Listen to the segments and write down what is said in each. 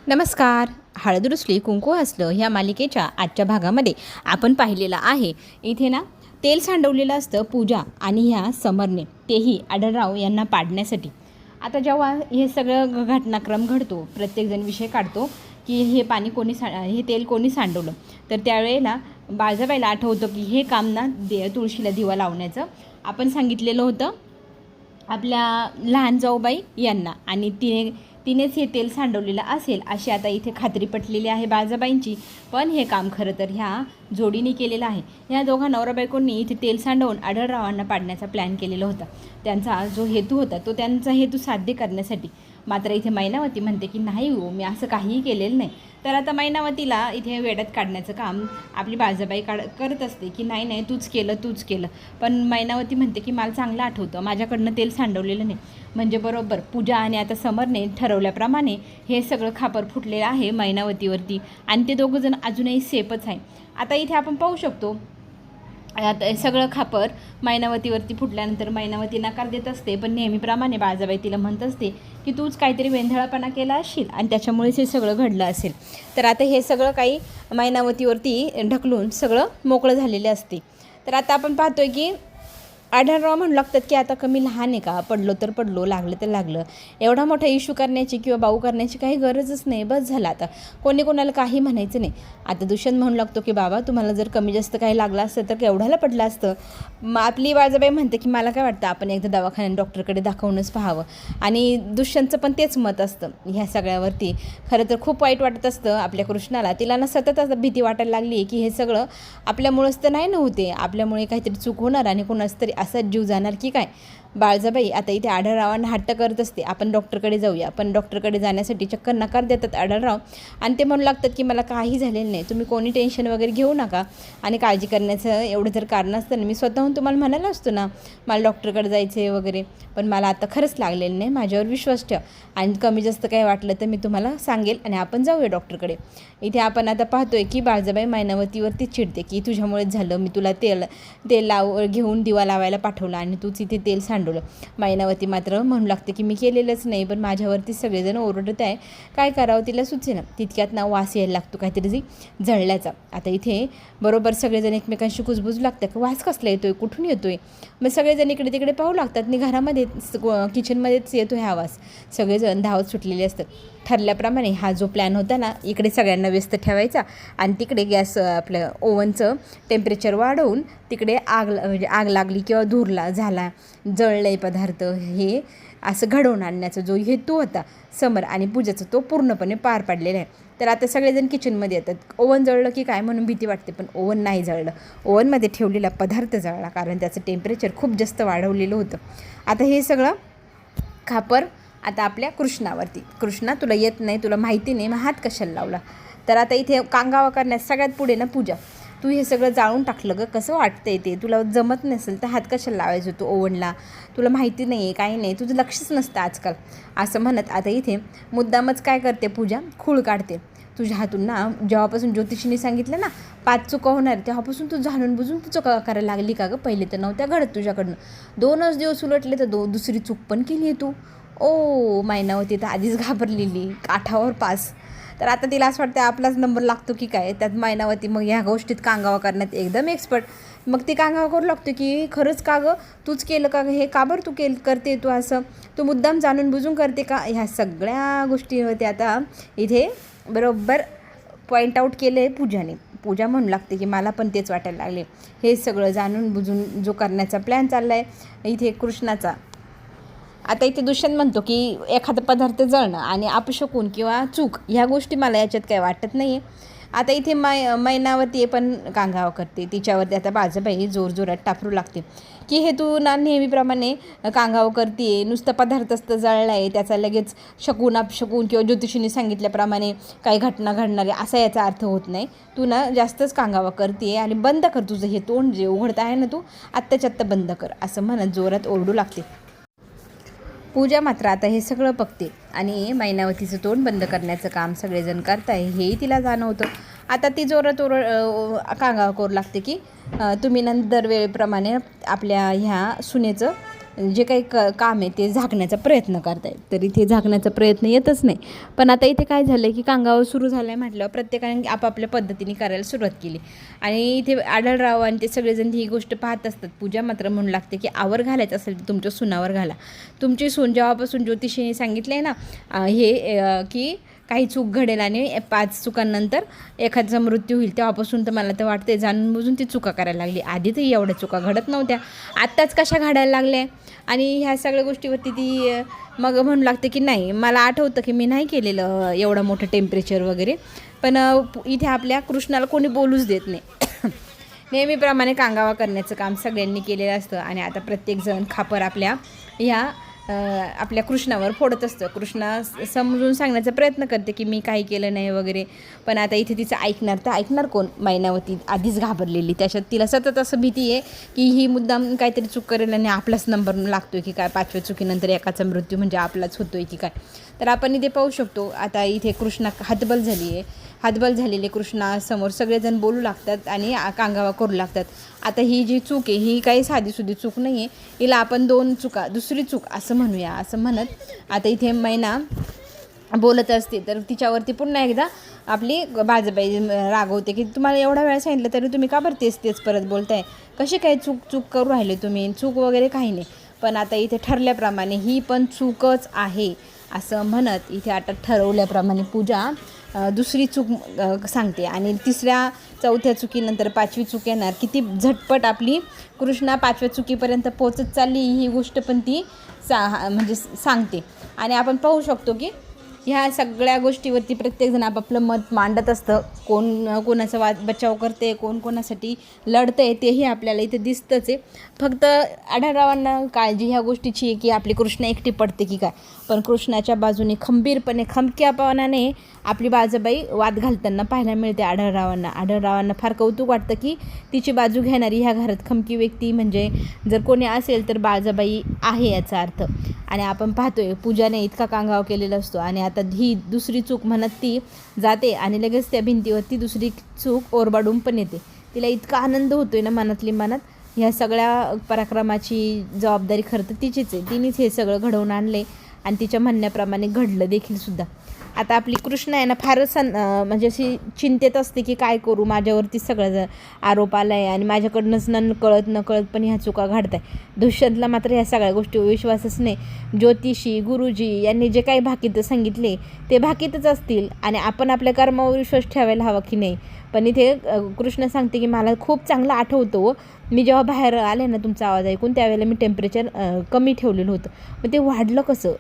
नमस्कार. हळद रुसली कुंकू हसलं ह्या मालिकेच्या आजच्या भागामध्ये आपण पाहिलेलं आहे. इथे ना तेल सांडवलेलं असतं पूजा आणि ह्या समरने, तेही आढळराव यांना पाडण्यासाठी. आता जेव्हा हे सगळं घटनाक्रम घडतो, प्रत्येकजण विषय काढतो की हे पाणी हे तेल कोणी सांडवलं. तर त्यावेळेला बाळजाबाईला आठवतं की हे काम ना तुळशीला दिवा लावण्याचं आपण सांगितलेलं होतं आपल्या लहान जाऊबाई यांना, आणि तिनेच हे तेल सांडवलेलं असेल अशी आता इथे खात्री पटलेली आहे बाळजाबाईंची. पण हे काम खरं तर ह्या जोडीने केलेलं आहे. ह्या दोघा नवरा बायकोंनी इथे तेल सांडवून आढळरावांना पाडण्याचा प्लॅन केलेला होता. त्यांचा जो हेतू होता तो त्यांचा हेतू साध्य करण्यासाठी. मात्र इथे मैनावती म्हणते की नाही हो, मी असं काहीही केलेलं नाही. तर आता मैनावतीला इथे वेड्यात काढण्याचं काम आपली बाळजाबाई करत असते की नाही तूच केलं. पण मैनावती म्हणते की मला चांगलं आठवतं, माझ्याकडनं तेल सांडवलेलं नाही. म्हणजे बरोबर पूजा आणि आता समरने ठरवल्याप्रमाणे हे सगळं खापर फुटलेलं आहे मैनावतीवरती, आणि ते दोघंजण अजूनही सेफच आहे. आता इथे आपण पाहू शकतो आता सगळं खापर मैनावतीवरती फुटल्यानंतर मैनावती नकार देत असते. पण नेहमीप्रमाणे बाळजाबाई तिला म्हणत असते की तूच काहीतरी वेंधळापणा केला असशील आणि त्याच्यामुळेच हे सगळं घडलं असेल. तर आता हे सगळं काही मैनावतीवरती ढकलून सगळं मोकळं झालेले असते. तर आता आपण पाहतोय की आढळराव म्हणू लागतात की आता कमी लहान आहे का, पडलो तर पडलो, लागलं तर लागलं, एवढा मोठा इश्यू करण्याची किंवा बाऊ करण्याची काही गरजच नाही, बस झालं आता, कोणी कोणाला काही म्हणायचं नाही. आता दुष्यंत म्हणू लागतो की बाबा तुम्हाला जर कमी जास्त काही लागलं असतं तर केवढ्याला पडलं असतं. आपली बाळजाबाई म्हणते की मला काय वाटतं आपण एकदा दवाखान्यात डॉक्टरकडे दाखवूनच पाहावं. आणि दुष्यंतचं पण तेच मत असतं ह्या सगळ्यावरती. खरं तर खूप वाईट वाटत असतं आपल्या कृष्णाला. तिला ना सतत असं भीती वाटायला लागली की हे सगळं आपल्यामुळंच तर नाही नव्हते, आपल्यामुळे काहीतरी चूक होणार आणि कोणाच तरी असाच जीव जाणार की काय. बाळजाबाई आता इथे आढळरावांना हट्ट करत असते आपण डॉक्टरकडे जाऊया. पण डॉक्टरकडे जाण्यासाठी चक्कर नकार देतात आढळराव, आणि ते म्हणू लागतात की मला काही झालेलं नाही, तुम्ही कोणी टेन्शन वगैरे घेऊ नका, आणि काळजी करण्याचं एवढं जर कारण असतं ना मी स्वतःहून तुम्हाला म्हणायला असतो ना मला डॉक्टरकडे जायचं आहे वगैरे. पण मला आता खरंच लागलेलं नाही, माझ्यावर विश्वास ठेवा, आणि कमी जास्त काही वाटलं तर मी तुम्हाला सांगेल आणि आपण जाऊया डॉक्टरकडे. इथे आपण आता पाहतोय की बाळजाबाई मैनावतीवरती चिडते की तुझ्यामुळेच झालं, मी तुला तेल घेऊन दिवा लावायला पाठवला आणि तूच इथे तेल सांडवलं. मैनावती मात्र म्हणू लागते की मी केलेलंच नाही, पण माझ्यावरती सगळेजण ओरडत आहे, काय करावं तिला सुचेना. तितक्यात ना वास यायला लागतो काहीतरी जळल्याचा. आता इथे बरोबर सगळेजण एकमेकांशी कुजबुजू लागतात की वास कसला येतोय, कुठून येतोय. मग सगळेजण इकडे तिकडे पाहू लागतात आणि घरामध्ये किचनमध्येच येतो ह्या आवाज. सगळेजण धावत सुटलेले असतात. ठरल्याप्रमाणे हा जो प्लॅन होता ना, इकडे सगळ्यांना व्यस्त ठेवायचा आणि तिकडे गॅस आपलं ओव्हनचं टेम्परेचर वाढवून तिकडे आग लागली किंवा धूरला झाला, जळले पदार्थ, हे असं घडवून आणण्याचा जो हेतू होता समर आणि पूजाचा तो पूर्णपणे पार पाडलेला आहे. तर आता सगळेजण किचनमध्ये येतात. ओव्हन जळलं की काय म्हणून भीती वाटते, पण ओव्हन नाही जळलं. ओव्हनमध्ये ठेवलेला पदार्थ जळला, कारण त्याचं टेम्परेचर खूप जास्त वाढवलेलं होतं. आता हे सगळं खापर आता आपल्या कृष्णावरती. कृष्णा तुला येत नाही, तुला माहिती नाही, मग हात कशाला लावला. तर आता इथे कांगावा करण्यास सगळ्यात पुढे ना पूजा, तू हे सगळं जाळून टाकलं गं, कसं वाटतंय ते, तुला जमत नसेल तर हात कशाला लावायचं तू ओव्हनला, तुला माहिती नाही आहे काही नाही, तुझं लक्षच नसतं आजकाल, असं म्हणत आता इथे मुद्दामच काय करते पूजा, खूळ काढते. तुझ्या हातून ना जेव्हापासून ज्योतिषीने सांगितलं ना 5 चुका होणार तेव्हापासून तू जाणून बुजून तू चुका करायला लागली का गं. पहिले तर नव्हत्या घडत तुझ्याकडनं, 2च दिवस उलटले तर दुसरी चूक पण केली आहे तू. ओ मैनावती तर आधीच घाबरलेली, काठावर पास. तर आता तिला असं वाटतं आपलाच नंबर लागतो की काय. त्यात मैनावती मग ह्या गोष्टीत कांगावा करण्यात एकदम एक्सपर्ट. मग ती कांगावा करू लागतो की खरंच का गं, तूच केलं का गं हे, का बरं तू करते तू असं, तू मुद्दाम जाणून बुजून करते का. ह्या सगळ्या गोष्टीवरती आता इथे बरोबर पॉईंट आऊट केलं आहे पूजाने. पूजा म्हणू लागते की मला पण तेच वाटायला लागले, हे सगळं जाणून बुजून जो करण्याचा प्लॅन चालला आहे इथे कृष्णाचा. आता इथे दुष्यंत म्हणतो की एखादा पदार्थ जळणं आणि अपशकून किंवा चूक ह्या गोष्टी मला याच्यात काही वाटत नाही आहे. आता इथे मैनावती पण कांगावा करते. तिच्यावरती आता बाळजाबाई जोरजोरात टापरू लागते की हे तू ना नेहमीप्रमाणे कांगावा करते, नुसतं पदार्थच तर जळला आहे, त्याचा लगेच शकून अपशकून किंवा ज्योतिषीने सांगितल्याप्रमाणे काही घटना घडणार आहे असा याचा अर्थ होत नाही. तू ना जास्तच कांगावा करते आणि बंद कर तुझं हे तोंड जे उघडत आहे ना, तू आत्ताच्या आत्ता बंद कर, असं म्हणत जोरात ओरडू लागते. पूजा मात्र आता हे सगळं बघते आणि मैनावतीचं तोंड बंद करण्याचं काम सगळेजण करताय हेही तिला जाणवतं. आता ती जोरात कांगावा करू लागते की तुम्ही नंतर वेळेप्रमाणे आपल्या ह्या सुनेचं जे काही काम आहे ते झाकण्याचा प्रयत्न करतायत, तर इथे झाकण्याचा प्रयत्न येतच नाही. पण आता इथे काय झालं आहे की कांगावा सुरू झाला आहे म्हटल्यावर प्रत्येकाने आपापल्या पद्धतीने करायला सुरुवात केली. आणि इथे आढळराव आणि ते सगळेजण ही गोष्ट पाहत असतात. पूजा मात्र म्हणू लागते की आवर घालायचं असेल तर तुमच्या सुनावर घाला. तुमची सून जेव्हापासून ज्योतिषीने सांगितलं आहे ना की काही चूक घडेल आणि 5 चुकांनंतर एखाद्याचा मृत्यू होईल, तेव्हापासून तर मला तर वाटते जाणून बुजून ती चुका करायला लागली. आधी तर एवढ्या चुका घडत नव्हत्या, आत्ताच कशा घडायला लागल्या. आणि ह्या सगळ्या गोष्टीवरती ती मग म्हणू लागते की नाही, मला आठवतं की मी नाही केलेलं एवढं मोठं टेम्परेचर वगैरे. पण इथे आपल्या कृष्णाला कोणी बोलूच देत नाही. नेहमीप्रमाणे कांगावा करण्याचं काम सगळ्यांनी केलेलं असतं. आणि आता प्रत्येकजण खापर आपल्या कृष्णावर फोडत असतं. कृष्णा समजून सांगण्याचा प्रयत्न करते की मी काही केलं नाही वगैरे. पण आता इथे तिचं ऐकणार कोण. मैनावती आधीच घाबरलेली, त्याच्यात तिला सतत असं भीती आहे की ही मुद्दाम काहीतरी चूक करेल आणि आपलाच नंबर लागतो आहे की काय, 5व्या चुकीनंतर एकाचा मृत्यू म्हणजे आपलाच होतो आहे की काय. तर आपण इथे पाहू शकतो आता इथे कृष्णा हातबल झालेले कृष्णासमोर सगळेजण बोलू लागतात आणि कांगावा करू लागतात. आता ही जी चूक आहे ही काही साधीसुधी चूक नाही आहे, हिला आपण दुसरी चूक असं म्हणूया. असं म्हणत आता इथे मैना बोलत असते, तर तिच्यावरती पुन्हा एकदा आपली बाजबाई रागवते की तुम्हाला एवढा वेळा सांगितलं तरी तुम्ही का बरं तेच परत बोलताय, कशी काय चूक करू राहिले तुम्ही, चूक वगैरे काही नाही. पण आता इथे ठरल्याप्रमाणे ही पण चूकच आहे असं म्हणत इथे आता ठरवल्याप्रमाणे पूजा दुसरी चूक सांगते. आणि 3ऱ्या-4थ्या चुकीनंतर 5वी चूक येणार. किती झटपट आपली कृष्णा 5व्या चुकीपर्यंत पोचत चालली ही गोष्ट पण ती म्हणजे सांगते. आणि आपण पाहू शकतो की ह्या सगळ्या गोष्टीवरती प्रत्येकजण आपापलं मत मांडत असतं. कोणाचा बचाव करते, कोणासाठी लढते तेही आपल्याला इथे दिसतंच आहे. फक्त आढळरावांना काळजी ह्या गोष्टीची आहे की आपली कृष्णा एकटी पडते की काय. पण कृष्णाच्या बाजूने खंबीरपणे खमक्यापणाने आपली बाजूबाई वाद घालताना पाहायला मिळते आढळरावांना फार कौतुक वाटतं की तिची बाजू घेणारी ह्या घरात खमकी व्यक्ती म्हणजे जर कोणी असेल तर बाजूबाई आहे याचा अर्थ. आणि आपण पाहतोय पूजाने इतका कांगाव केलेला असतो आणि आता ही दुसरी चूक म्हणत ती जाते आणि लगेच त्या भिंतीवरती दुसरी चूक ओरबाडून पण येते. तिला इतका आनंद होतोय ना मनात ह्या सगळ्या पराक्रमाची जबाबदारी खरं तर तिचीच आहे. तिनेच हे सगळं घडवून आणले आणि तिच्या म्हणण्याप्रमाणे घडलं देखील सुद्धा. आता आपली कृष्णा आहे ना फारच म्हणजे अशी चिंतेत असते की काय करू, माझ्यावरती सगळं आरोप आला आहे आणि माझ्याकडनंच नकळत पण ह्या चुका घडत आहे. दुष्यंतला मात्र ह्या सगळ्या गोष्टीवर विश्वासच नाही. ज्योतिषी गुरुजी यांनी जे काही भाकीतं सांगितले ते भाकीतच असतील आणि आपण आपल्या कर्मावर विश्वास ठेवायला हवा की नाही. पण इथे कृष्ण सांगते की मला खूप चांगलं आठवतं मी जेव्हा बाहेर आले ना तुमचा आवाज ऐकून त्यावेळेला मी टेम्परेचर कमी ठेवलेलं होतं, मग ते वाढलं कसं.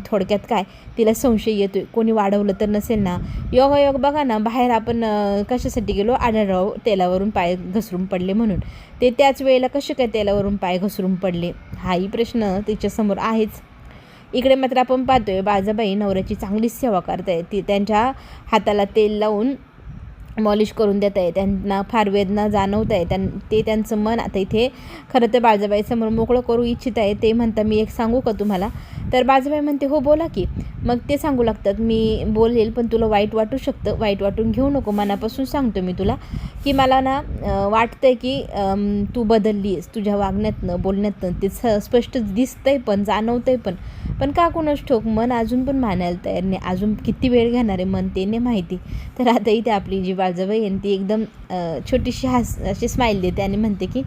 थोडक्यात काय तिला संशय येतोय कोणी वाढवलं तर नसेल ना. योगायोग बघा ना, बाहेर आपण कशासाठी गेलो, आढळराव तेलावरून पाय घसरून पडले म्हणून. ते त्याच वेळेला कसे काय तेलावरून पाय घसरून पडले हाही प्रश्न तिच्यासमोर आहेच. इकडे मात्र आपण पाहतोय बाजाबाई नवऱ्याची चांगलीच सेवा करताय. ती त्यांच्या हाताला तेल लावून मॉलिश करून देत आहे. त्यांना फार वेदना जाणवत आहे. ते त्यांचं मन आता इथे खरं तर बाजाबाईसमोर मोकळं करू इच्छित आहे. ते म्हणतात मी एक सांगू का तुम्हाला. तर बाजाबाई म्हणते हो बोला की. मग ते सांगू लागतात मी बोलेल पण तुला वाईट वाटू शकतं, वाईट वाटून घेऊ नको, मनापासून सांगतो मी तुला की मला ना वाटतंय की तू बदलली आहेस तुझ्या वागण्यातनं बोलण्यातनं. ते स्पष्ट दिसतंय पण जाणवतंय पण का कुणास ठाऊक मन अजून पण मानायला तयार नाही. अजून किती वेळ घेणार आहे मन ते नाही माहिती. तर आता इथे आपली जी बाजाबाई आहे ती एकदम छोटीशी अशी स्माईल देते आणि म्हणते की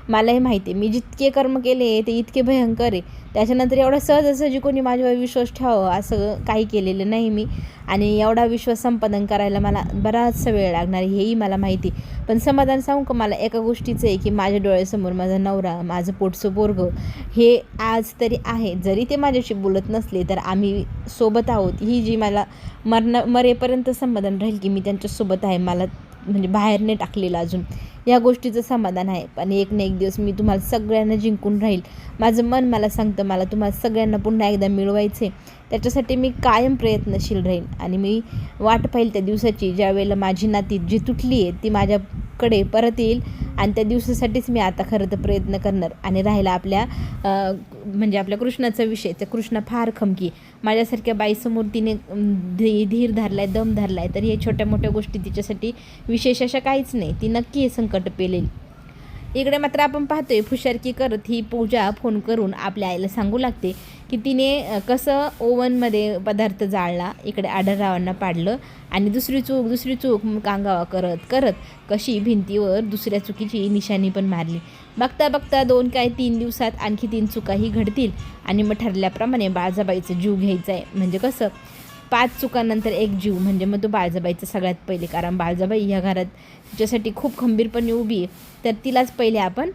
मलाही माहिती आहे मी जितके कर्म केले ते इतके भयंकर आहे, त्याच्यानंतर एवढा सहजासहजी कोणी माझ्यावर विश्वास ठेवावा असं काही केलेलं नाही मी. आणि एवढा विश्वास संपादन करायला मला बराचसा वेळ लागणार हेही मला माहिती. पण समाधान सांगू का मला एका गोष्टीचं आहे की माझ्या डोळ्यासमोर माझा नवरा, माझं पोटचं पोरगं हे आज तरी आहे. जरी ते माझ्याशी बोलत नसले तर आम्ही सोबत आहोत. ही जी मला मरेपर्यंत समाधान राहील की मी त्यांच्यासोबत आहे. मला म्हणजे बाहेर नाही टाकलेलं अजून या गोष्टीचं समाधान आहे. पण एक ना एक दिवस मी तुम्हाला सगळ्यांना जिंकून राहील. माझं मन मला सांगतं मला तुम्हाला सगळ्यांना पुन्हा एकदा मिळवायचे. त्याच्यासाठी मी कायम प्रयत्नशील राहील आणि मी वाट पाहिल त्या दिवसाची ज्या वेळेला माझी नाती जी तुटली आहे ती माझ्याकडे परत येईल. आणि त्या दिवसासाठीच मी आता खरं तर प्रयत्न करणार. आणि राहिला आपल्या म्हणजे आपल्या कृष्णाचा विषय, तर कृष्ण फार खमकी. माझ्यासारख्या बाईसमोर तिने धीर धरलाय, दम धरलाय, तर हे छोट्या मोठ्या गोष्टी तिच्यासाठी विशेष अशा काहीच नाही. ती नक्की हे संकट पेलेल. इकडे मात्र आपण पाहतोय फुशारकी करत ही पूजा फोन करून आपल्या आईला सांगू लागते की तिने कसं ओव्हनमध्ये पदार्थ जाळला, इकडे आढळरावांना पाडलं आणि दुसरी चूक कांगावा करत करत कशी भिंतीवर दुसऱ्या चुकीची निशाणी पण मारली. बघता बघता 2-3 दिवसात आणखी 3 चुकाही घडतील आणि मग ठरल्याप्रमाणे बाळजाबाईचा जीव घ्यायचा आहे. म्हणजे कसं 5 चुकांनंतर 1 जीव, म्हणजे मग तो बाळजाबाईचा सगळ्यात पहिले, कारण बाळजाबाई ह्या घरात तिच्यासाठी खूप खंबीरपणे उभी आहे, तर तिलाच पहिले आपण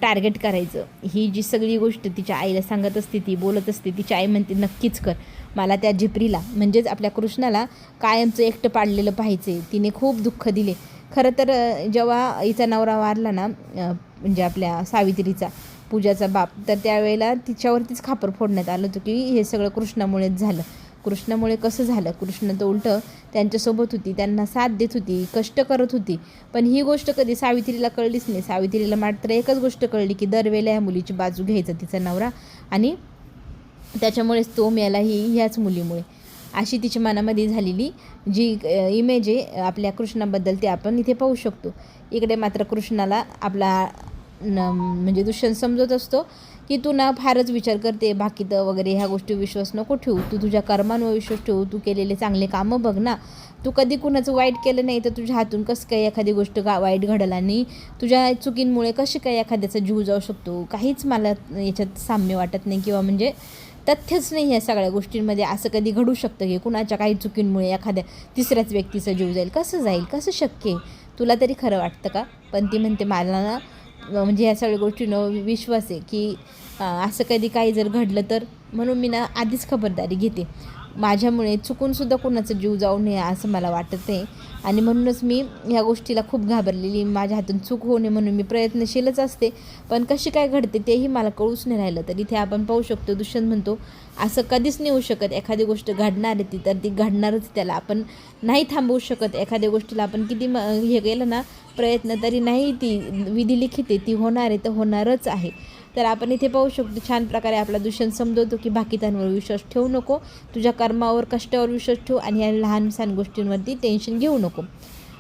टार्गेट करायचं. ही जी सगळी गोष्ट तिच्या आईला सांगत असते, ती बोलत असते, तिची आई म्हणते नक्कीच कर, मला त्या झिपरीला म्हणजेच आपल्या कृष्णाला कायमचं एकटं पाडलेलं पाहिजे. तिने खूप दुःख दिले. खरं तर जेव्हा हिचा नवरा वारला ना, म्हणजे आपल्या सावित्रीचा, पूजाचा बाप, तर त्यावेळेला तिच्यावरतीच खापर फोडण्यात आलं होतं की हे सगळं कृष्णामुळेच झालं. कृष्णामुळे कसं झालं? कृष्ण तर उलटं त्यांच्यासोबत होती, त्यांना साथ देत होती, कष्ट करत होती. पण ही गोष्ट कधी सावित्रीला कळलीच नाही. सावित्रीला मात्र एकच गोष्ट कळली की दरवेळेला ह्या मुलीची बाजू घ्यायचा तिचा नवरा, आणि त्याच्यामुळेच तो मेलाही ह्याच मुलीमुळे, अशी तिच्या मनामध्ये झालेली जी इमेज आहे आपल्या कृष्णाबद्दल ते आपण इथे पाहू शकतो. इकडे मात्र कृष्णाला आपला म्हणजे दुष्यंत समजत असतो की तू ना फारच विचार करते, बाकी तर वगैरे ह्या गोष्टी विश्वास नको ठेवू, तू तुझ्या कर्मांवर विश्वास ठेवू, तू केलेले चांगले कामं बघ ना, तू कधी कुणाचं वाईट केलं नाही तर तुझ्या हातून कसं काय एखादी गोष्ट वाईट घडेल आणि तुझ्या चुकींमुळे कशी काय एखाद्याचा जीव जाऊ शकतो. काहीच मला याच्यात साम्य वाटत नाही, किंवा म्हणजे तथ्यच नाही ह्या सगळ्या गोष्टींमध्ये. असं कधी घडू शकतं की कुणाच्या काही चुकींमुळे एखाद्या तिसऱ्याच व्यक्तीचा जीव जाईल? कसं जाईल? कसं शक्य आहे? तुला तरी खरं वाटतं का? पण ती म्हणते मला ना म्हणजे ह्या सगळ्या गोष्टींवर विश्वास आहे की असं कधी काही जर घडलं तर, म्हणून मी ना आधीच खबरदारी घेते. माझ्यामुळे चुकूनसुद्धा कोणाचा जीव जाऊ नये असं मला वाटत आहे, आणि म्हणूनच मी ह्या गोष्टीला खूप घाबरलेली. माझ्या हातून चूक होऊ नये म्हणून मी प्रयत्नशीलच असते, पण कशी काय घडते तेही मला कळूच नाही राहिलं. तर इथे आपण पाहू शकतो दुष्यंत म्हणतो असं कधीच नाही होऊ शकत. एखादी गोष्ट घडणार आहे ती तर ती घडणारच, त्याला आपण नाही थांबवू शकत. एखाद्या गोष्टीला आपण किती हे केलं ना प्रयत्न, तरी नाही ती विधी लिखित आहे, ती होणार आहे तर होणारच आहे. तर आपण इथे पाहू शकतो छान प्रकारे आपला दुष्यंत समजवतो की बाकीच्यांवर विश्वास ठेवू नको, तुझ्या कर्मावर कष्टावर विश्वास ठेवू, आणि या लहान सहान गोष्टींवरती टेन्शन घेऊ नको.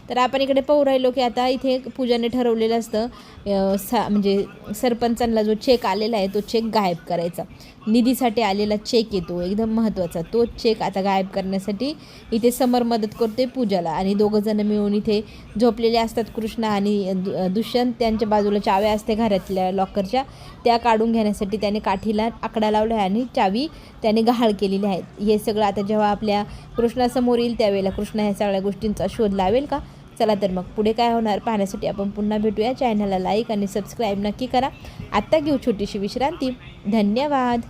तर आपण इकडे पाहू राहिलो की आता इथे पूजाने ठरवलेलं असतं म्हणजे सरपंचांना जो चेक आलेला आहे तो चेक गायब करायचा. निधीसाठी आलेला चेक येतो एकदम महत्त्वाचा, तो चेक आता गायब करण्यासाठी इथे समर मदत करतोय पूजाला, आणि दोघंजणं मिळून इथे झोपलेले असतात. कृष्णा आणि दुष्यंत, त्यांच्या बाजूला चाव्या असते घरातल्या लॉकरच्या, त्या काढून घेण्यासाठी त्याने काठीला आकडा लावला आहे आणि चावी त्याने गहाळ केलेली आहेत. हे सगळं आता जेव्हा आपल्या कृष्णासमोर येईल त्यावेळेला कृष्णा ह्या सगळ्या गोष्टींचा शोध लावेल का? चला तर मग पुढे काय होणार पाहण्यासाठी आपण पुन्हा भेटूया. चॅनलला लाईक आणि सबस्क्राईब नक्की करा. आत्ता घेऊ छोटीशी विश्रांती. धन्यवाद.